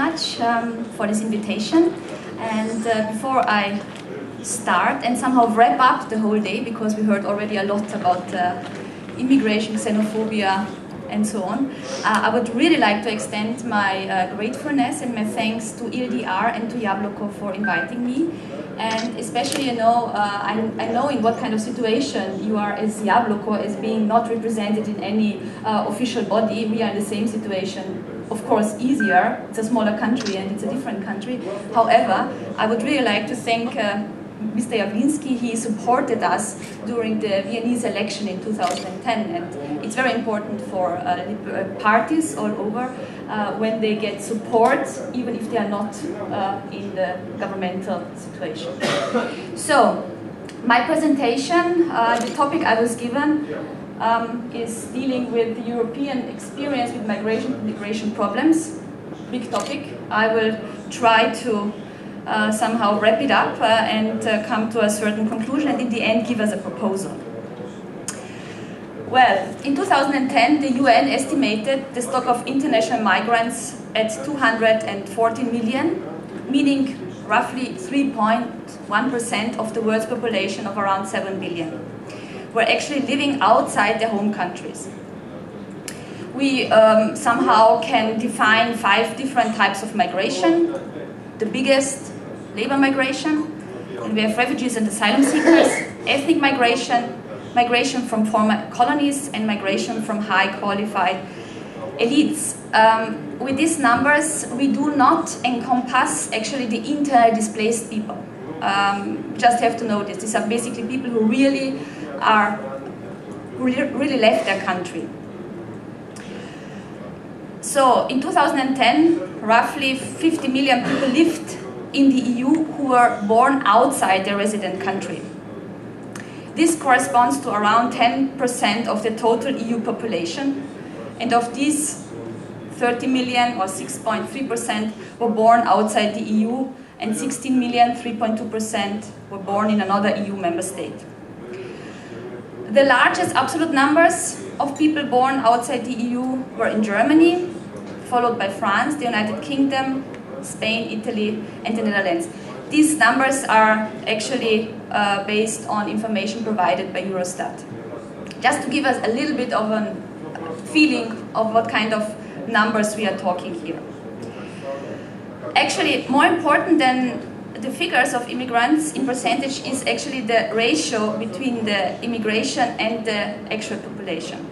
much for this invitation. And before I start and somehow wrap up the whole day, because we heard already a lot about immigration, xenophobia, and so on, I would really like to extend my gratefulness and my thanks to ELDR and to ЯБЛОКА for inviting me. And especially, I know in what kind of situation you are as ЯБЛОКА, as being not represented in any official body. We are in the same situation. Of course, easier. It's a smaller country and it's a different country. However, I would really like to thank Mr. Jawlinski. He supported us during the Viennese election in 2010, and it's very important for parties all over when they get support, even if they are not in the governmental situation. So, my presentation, the topic I was given is dealing with the European experience with migration and immigration problems. Big topic. I will try to somehow wrap it up and come to a certain conclusion, and in the end give us a proposal. Well, in 2010 the UN estimated the stock of international migrants at 240 million, meaning roughly 3.1% of the world's population of around 7 billion were actually living outside their home countries. We somehow can define 5 different types of migration. The biggest, labor migration, and we have refugees and asylum seekers, ethnic migration, migration from former colonies, and migration from high qualified elites. With these numbers, we do not encompass actually the internally displaced people. Just have to notice, these are basically people who really left their country. So in 2010, roughly 50 million people lived in the EU who were born outside their resident country. This corresponds to around 10% of the total EU population, and of these 30 million or 6.3% were born outside the EU, and 16 million, 3.2%, were born in another EU member state. The largest absolute numbers of people born outside the EU were in Germany, followed by France, the United Kingdom, Spain, Italy, and the Netherlands. These numbers are actually based on information provided by Eurostat. Just to give us a little bit of a feeling of what kind of numbers we are talking here. Actually, more important than the figures of immigrants in percentage is actually the ratio between the immigration and the actual population.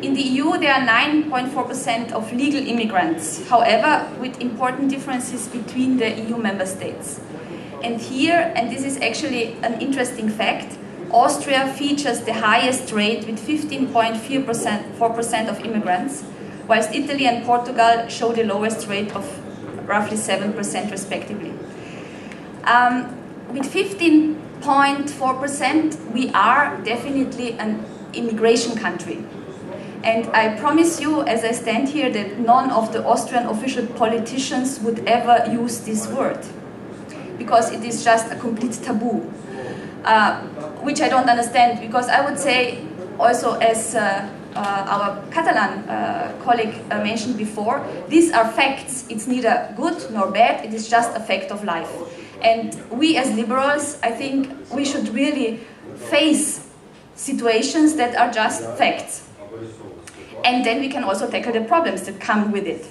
In the EU, there are 9.4% of legal immigrants, however, with important differences between the EU member states. And here, and this is actually an interesting fact, Austria features the highest rate with 15.4% of immigrants, whilst Italy and Portugal show the lowest rate of roughly 7% respectively. With 15.4%, we are definitely an immigration country. And I promise you, as I stand here, that none of the Austrian official politicians would ever use this word, because it is just a complete taboo, which I don't understand, because I would say also, as our Catalan colleague mentioned before, these are facts. It's neither good nor bad, it is just a fact of life. And we as liberals, I think we should really face situations that are just facts. And then we can also tackle the problems that come with it.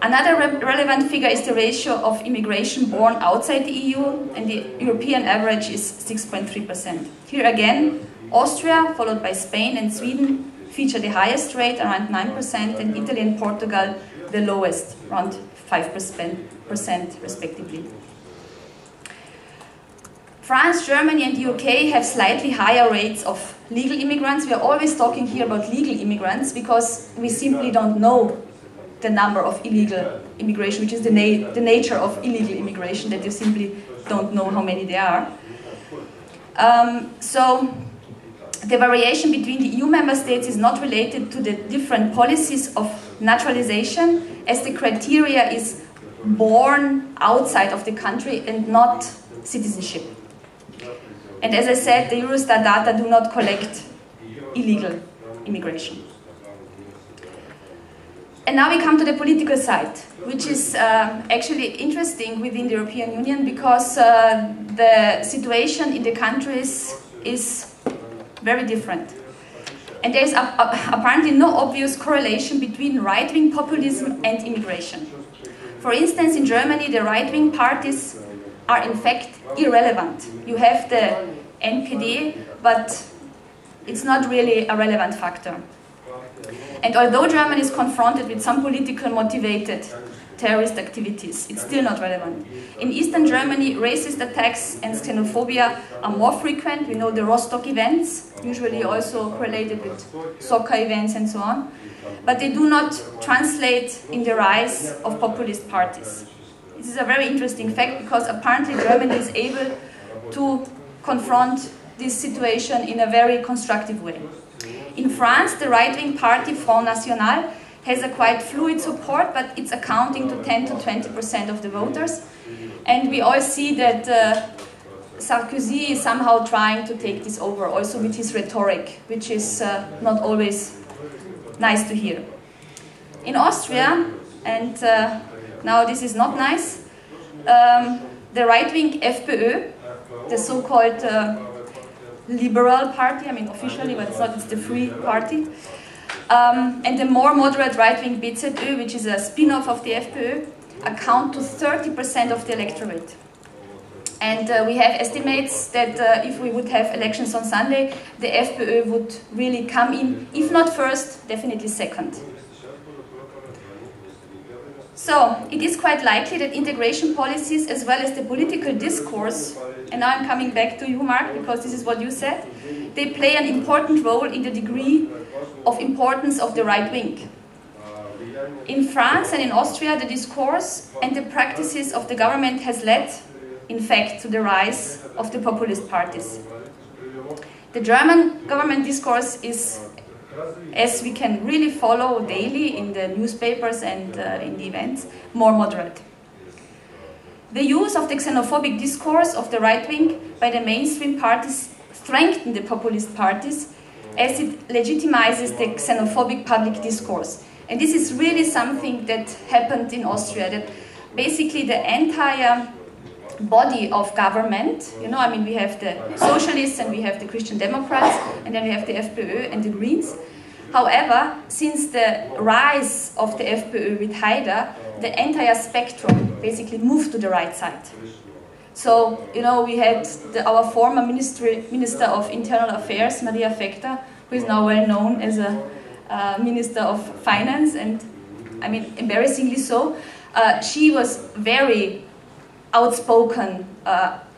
Another relevant figure is the ratio of immigration born outside the EU, and the European average is 6.3%. Here again, Austria, followed by Spain and Sweden, feature the highest rate, around 9%, and Italy and Portugal the lowest, around 5% respectively. France, Germany and the UK have slightly higher rates of legal immigrants. We are always talking here about legal immigrants because we simply don't know the number of illegal immigration, which is the nature of illegal immigration, that you simply don't know how many there are. So the variation between the EU member states is not related to the different policies of naturalization, as the criteria is born outside of the country and not citizenship. And as I said, the Eurostat data do not collect illegal immigration. And now we come to the political side, which is actually interesting within the European Union because the situation in the countries is very different. And there is apparently no obvious correlation between right-wing populism and immigration. For instance, in Germany, the right-wing parties are in fact irrelevant. You have the NPD, but it's not really a relevant factor. And although Germany is confronted with some politically motivated terrorist activities, it's still not relevant. In Eastern Germany, racist attacks and xenophobia are more frequent. We know the Rostock events, usually also correlated with soccer events and so on. But they do not translate in the rise of populist parties. This is a very interesting fact because apparently Germany is able to confront this situation in a very constructive way. In France, the right-wing party Front National has a quite fluid support, but it's accounting to 10 to 20% of the voters. And we all see that Sarkozy is somehow trying to take this over, also with his rhetoric, which is not always nice to hear. In Austria, and now this is not nice, the right-wing FPÖ, the so-called liberal party, I mean officially, but it's not, it's the Free Party, and the more moderate right-wing BZÖ, which is a spin-off of the FPÖ, account to 30% of the electorate. And we have estimates that if we would have elections on Sunday, the FPÖ would really come in, if not first, definitely second. So, it is quite likely that integration policies as well as the political discourse, and now I'm coming back to you, Mark, because this is what you said, they play an important role in the degree of importance of the right wing. In France and in Austria, the discourse and the practices of the government has led, in fact, to the rise of the populist parties. The German government discourse is, as we can really follow daily in the newspapers and in the events, more moderate. The use of the xenophobic discourse of the right wing by the mainstream parties strengthen the populist parties as it legitimizes the xenophobic public discourse. And this is really something that happened in Austria, that basically the entire body of government, you know, I mean, we have the socialists and we have the Christian Democrats, and then we have the FPÖ and the Greens. However, since the rise of the FPÖ with Haider, the entire spectrum basically moved to the right side. So, you know, we had our former Minister of Internal Affairs, Maria Fechter, who is now well known as a Minister of Finance, and I mean, embarrassingly so. She was very outspoken,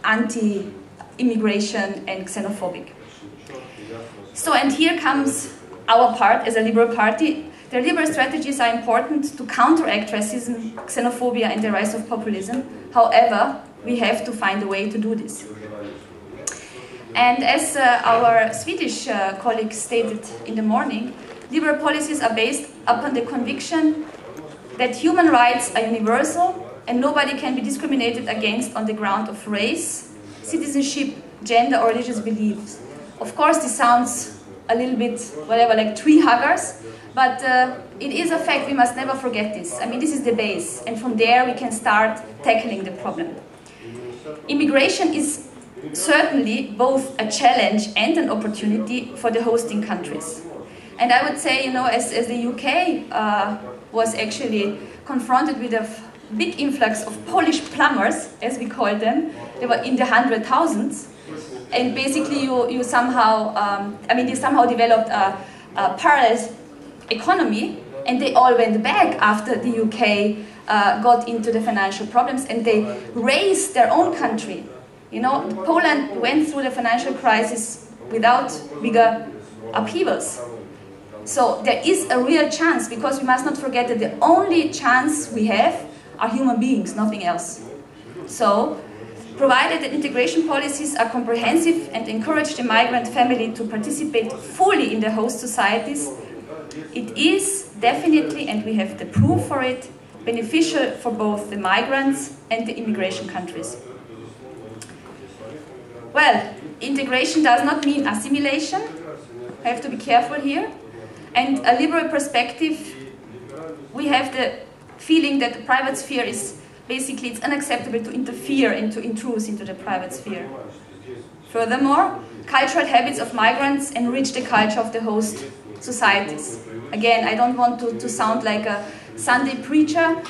anti-immigration and xenophobic. So, and here comes our part as a liberal party. The liberal strategies are important to counteract racism, xenophobia and the rise of populism. However, we have to find a way to do this. And as our Swedish colleague stated in the morning, liberal policies are based upon the conviction that human rights are universal and nobody can be discriminated against on the ground of race, citizenship, gender or religious beliefs. Of course, this sounds a little bit, whatever, like tree huggers, but it is a fact. We must never forget this. I mean, this is the base, and from there we can start tackling the problem. Immigration is certainly both a challenge and an opportunity for the hosting countries. And I would say, you know, as the UK was actually confronted with a big influx of Polish plumbers, as we call them, they were in the 100,000s, and basically you somehow, I mean, they somehow developed a parallel economy, and they all went back after the UK got into the financial problems, and they raised their own country. You know, Poland went through the financial crisis without bigger upheavals. So there is a real chance, because we must not forget that the only chance we have are human beings, nothing else. So, provided that integration policies are comprehensive and encourage the migrant family to participate fully in the host societies, it is definitely, and we have the proof for it, beneficial for both the migrants and the immigration countries. Well, integration does not mean assimilation. I have to be careful here. And a liberal perspective we have the feeling that the private sphere is basically, it's unacceptable to interfere and to intrude into the private sphere. Furthermore, cultural habits of migrants enrich the culture of the host societies. Again, I don't want to sound like a Sunday preacher.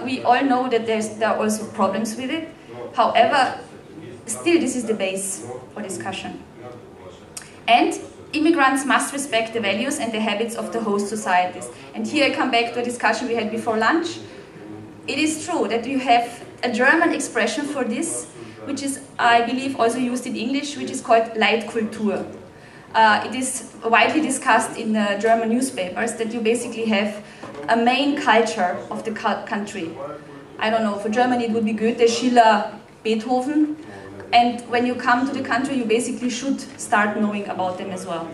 We all know that there are also problems with it. However, still this is the base for discussion. And immigrants must respect the values and the habits of the host societies. And here I come back to a discussion we had before lunch. It is true that you have a German expression for this, which is, I believe, also used in English, which is called Leitkultur. It is widely discussed in German newspapers that you basically have a main culture of the country. I don't know, for Germany it would be Goethe, Schiller, Beethoven. And when you come to the country, you basically should start knowing about them as well.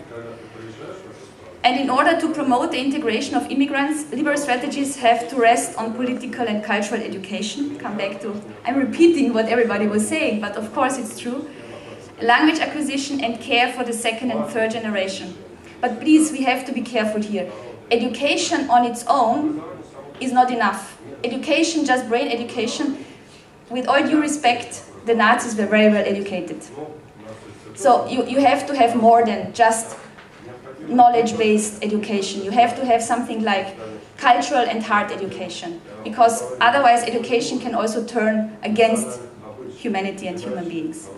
And in order to promote the integration of immigrants, liberal strategies have to rest on political and cultural education. Come back to, I'm repeating what everybody was saying, but of course it's true. Language acquisition and care for the second and third generation. But please, we have to be careful here. Education on its own is not enough. Education, just brain education, with all due respect, the Nazis were very well educated. So you have to have more than just knowledge-based education. You have to have something like cultural and heart education, because otherwise education can also turn against humanity and human beings.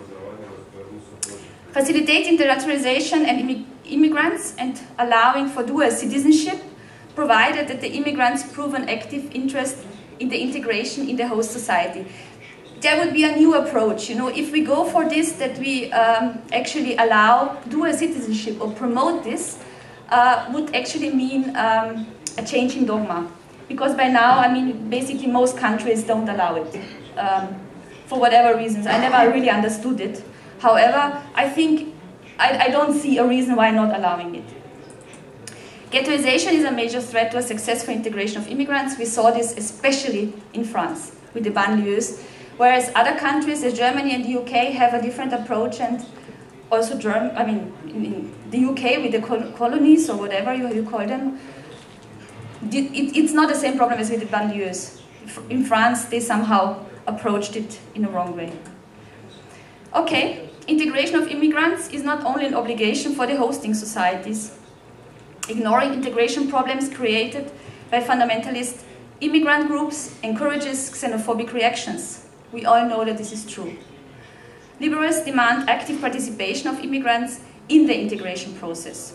Facilitating the naturalization and immigrants and allowing for dual citizenship, provided that the immigrants prove an active interest in the integration in the host society. There would be a new approach, you know, if we go for this, that we actually allow dual citizenship or promote this, would actually mean a change in dogma. Because by now, I mean, basically most countries don't allow it, for whatever reasons. I never really understood it. However, I think, I don't see a reason why not allowing it. Ghettoization is a major threat to a successful integration of immigrants. We saw this especially in France, with the banlieues. Whereas other countries, as Germany and the UK, have a different approach, and also in the UK with the colonies or whatever you call them, it's not the same problem as with the banlieues. In France, they somehow approached it in a wrong way. Okay, integration of immigrants is not only an obligation for the hosting societies. Ignoring integration problems created by fundamentalist immigrant groups encourages xenophobic reactions. We all know that this is true. Liberals demand active participation of immigrants in the integration process.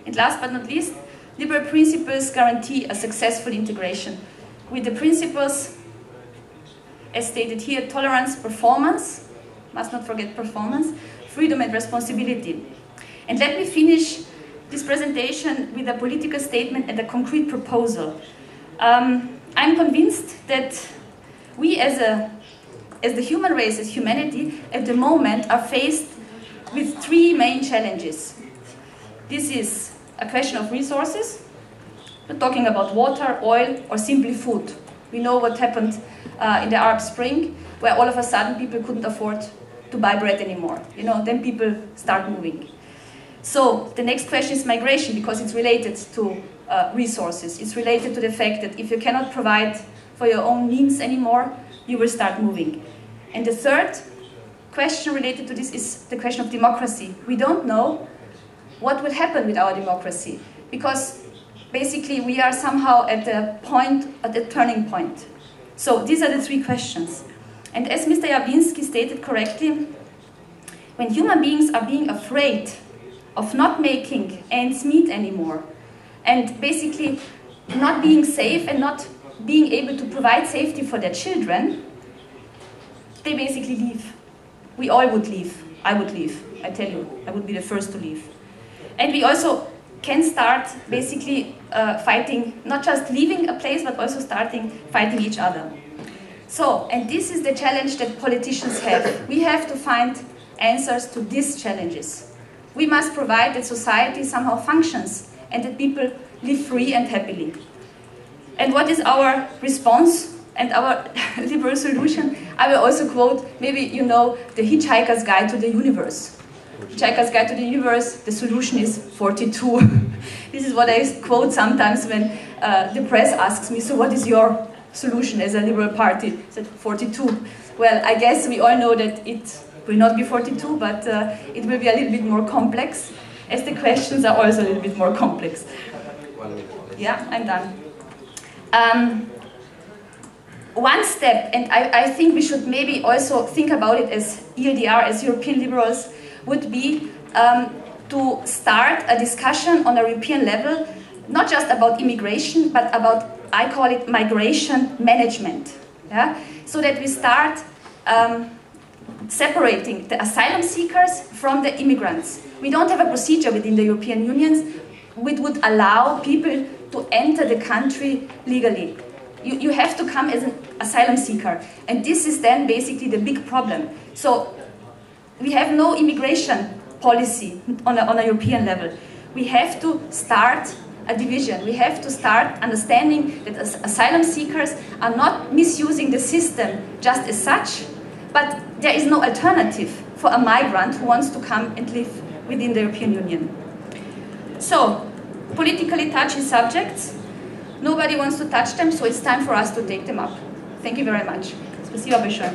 And last but not least, liberal principles guarantee a successful integration. With the principles, as stated here, tolerance, performance, must not forget performance, freedom and responsibility. And let me finish this presentation with a political statement and a concrete proposal. I'm convinced that we as the human race, as humanity, at the moment are faced with three main challenges. This is a question of resources. We're talking about water, oil, or simply food. We know what happened in the Arab Spring, where all of a sudden people couldn't afford to buy bread anymore. You know, then people start moving. So the next question is migration, because it's related to resources. It's related to the fact that if you cannot provide for your own needs anymore, you will start moving. And the third question related to this is the question of democracy. We don't know what will happen with our democracy, because basically we are somehow at a turning point. So these are the three questions. And as Mr. Jablinski stated correctly, when human beings are being afraid of not making ends meet anymore, and basically not being safe and not being able to provide safety for their children, they basically leave. We all would leave. I would leave, I tell you. I would be the first to leave. And we also can start basically fighting, not just leaving a place, but also starting fighting each other. So, and this is the challenge that politicians have. We have to find answers to these challenges. We must provide that society somehow functions and that people live free and happily. And what is our response and our liberal solution? I will also quote, maybe you know, the Hitchhiker's Guide to the Universe. Hitchhiker's Guide to the Universe, the solution is 42. This is what I quote sometimes when the press asks me, so what is your solution as a liberal party? I said 42. Well, I guess we all know that it will not be 42, but it will be a little bit more complex, as the questions are also a little bit more complex. 1 minute. Yeah, I'm done. One step, and I think we should maybe also think about it as ELDR, as European liberals, would be to start a discussion on a European level, not just about immigration, but about, I call it migration management. Yeah? So that we start separating the asylum seekers from the immigrants. We don't have a procedure within the European Union which would allow people to enter the country legally. You have to come as an asylum seeker, and this is then basically the big problem. So we have no immigration policy on a European level. We have to start a division. We have to start understanding that asylum seekers are not misusing the system just as such, but there is no alternative for a migrant who wants to come and live within the European Union. So, politically touchy subjects. Nobody wants to touch them, so it's time for us to take them up. Thank you very much. Спасибо большое.